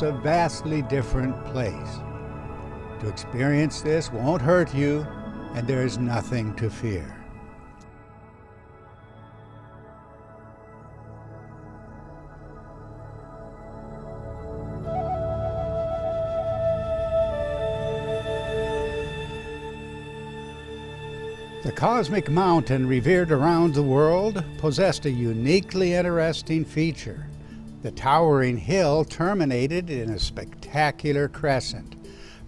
it's a vastly different place. To experience this won't hurt you, and there is nothing to fear. The cosmic mountain revered around the world possessed a uniquely interesting feature. The towering hill terminated in a spectacular crescent.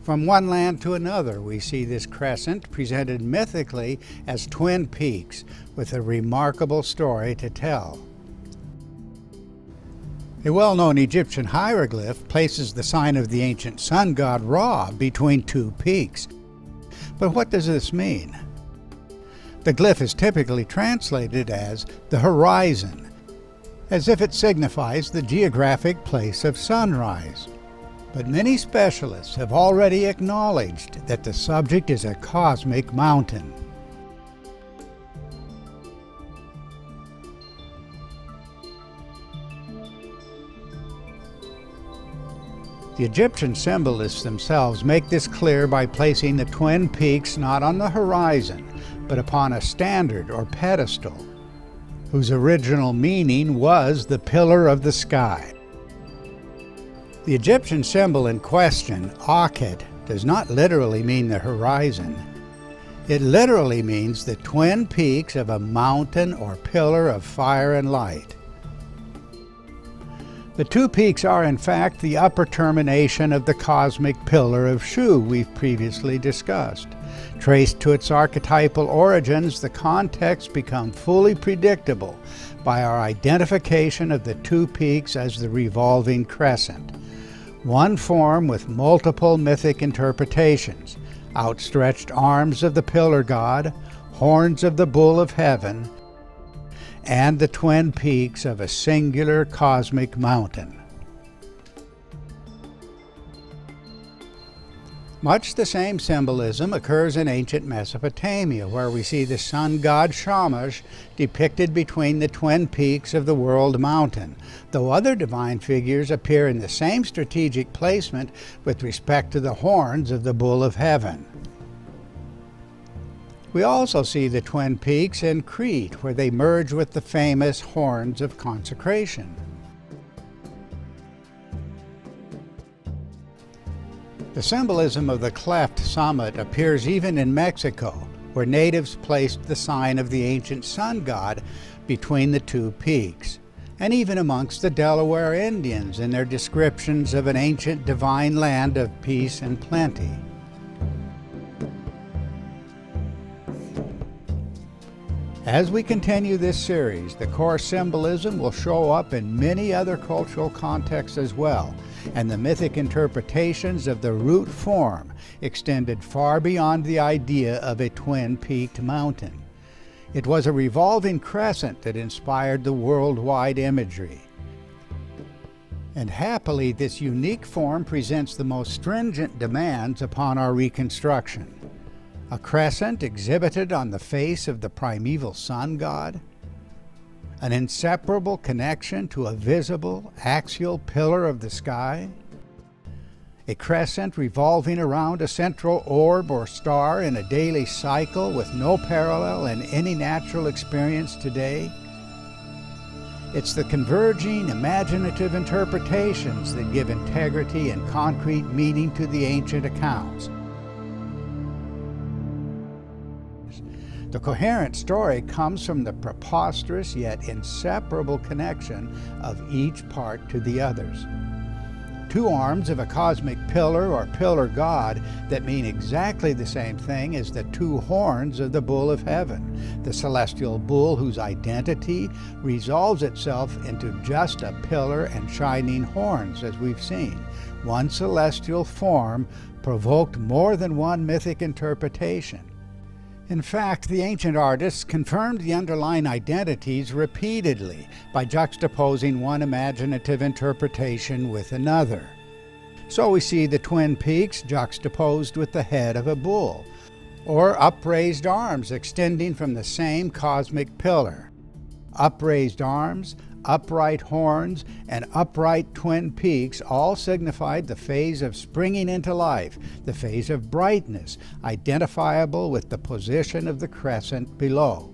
From one land to another, we see this crescent presented mythically as twin peaks with a remarkable story to tell. A well-known Egyptian hieroglyph places the sign of the ancient sun god Ra between two peaks. But what does this mean? The glyph is typically translated as the horizon, as if it signifies the geographic place of sunrise. But many specialists have already acknowledged that the subject is a cosmic mountain. The Egyptian symbolists themselves make this clear by placing the twin peaks not on the horizon, but upon a standard or pedestal, whose original meaning was the pillar of the sky. The Egyptian symbol in question, Akhet, does not literally mean the horizon. It literally means the twin peaks of a mountain or pillar of fire and light. The two peaks are in fact the upper termination of the cosmic pillar of Shu we've previously discussed. Traced to its archetypal origins, the context becomes fully predictable by our identification of the two peaks as the revolving crescent. One form with multiple mythic interpretations: outstretched arms of the pillar god, horns of the bull of heaven, and the twin peaks of a singular cosmic mountain. Much the same symbolism occurs in ancient Mesopotamia, where we see the sun god Shamash depicted between the twin peaks of the world mountain, though other divine figures appear in the same strategic placement with respect to the horns of the bull of heaven. We also see the twin peaks in Crete, where they merge with the famous horns of consecration. The symbolism of the cleft summit appears even in Mexico, where natives placed the sign of the ancient sun god between the two peaks, and even amongst the Delaware Indians in their descriptions of an ancient divine land of peace and plenty. As we continue this series, the core symbolism will show up in many other cultural contexts as well, and the mythic interpretations of the root form extended far beyond the idea of a twin-peaked mountain. It was a revolving crescent that inspired the worldwide imagery. And happily, this unique form presents the most stringent demands upon our reconstruction. A crescent exhibited on the face of the primeval sun god, an inseparable connection to a visible, axial pillar of the sky, a crescent revolving around a central orb or star in a daily cycle with no parallel in any natural experience today. It's the converging, imaginative interpretations that give integrity and concrete meaning to the ancient accounts. The coherent story comes from the preposterous yet inseparable connection of each part to the others. Two arms of a cosmic pillar or pillar god that mean exactly the same thing as the two horns of the bull of heaven, the celestial bull whose identity resolves itself into just a pillar and shining horns, as we've seen. One celestial form provoked more than one mythic interpretation. In fact, the ancient artists confirmed the underlying identities repeatedly by juxtaposing one imaginative interpretation with another. So we see the twin peaks juxtaposed with the head of a bull, or upraised arms extending from the same cosmic pillar. Upraised arms, upright horns, and upright twin peaks all signified the phase of springing into life, the phase of brightness, identifiable with the position of the crescent below.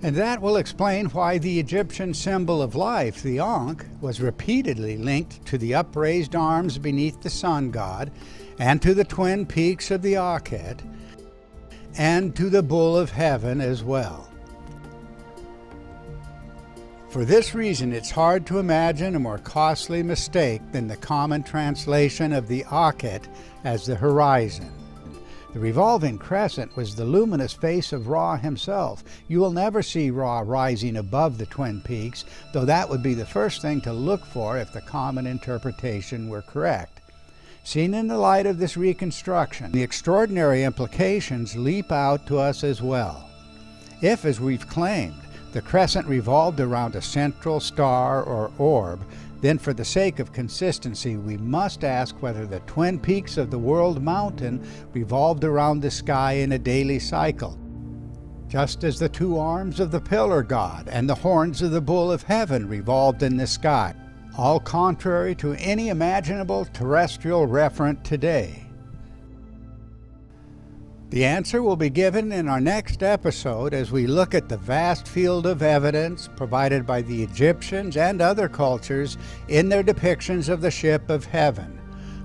And that will explain why the Egyptian symbol of life, the Ankh, was repeatedly linked to the upraised arms beneath the sun god, and to the twin peaks of the Akhet, and to the bull of heaven as well. For this reason, it's hard to imagine a more costly mistake than the common translation of the Akhet as the horizon. The revolving crescent was the luminous face of Ra himself. You will never see Ra rising above the twin peaks, though that would be the first thing to look for if the common interpretation were correct. Seen in the light of this reconstruction, the extraordinary implications leap out to us as well. If, as we've claimed, the crescent revolved around a central star or orb, then for the sake of consistency we must ask whether the twin peaks of the world mountain revolved around the sky in a daily cycle, just as the two arms of the pillar god and the horns of the bull of heaven revolved in the sky, all contrary to any imaginable terrestrial referent today. The answer will be given in our next episode as we look at the vast field of evidence provided by the Egyptians and other cultures in their depictions of the ship of heaven.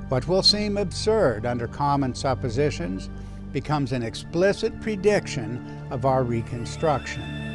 What will seem absurd under common suppositions becomes an explicit prediction of our reconstruction.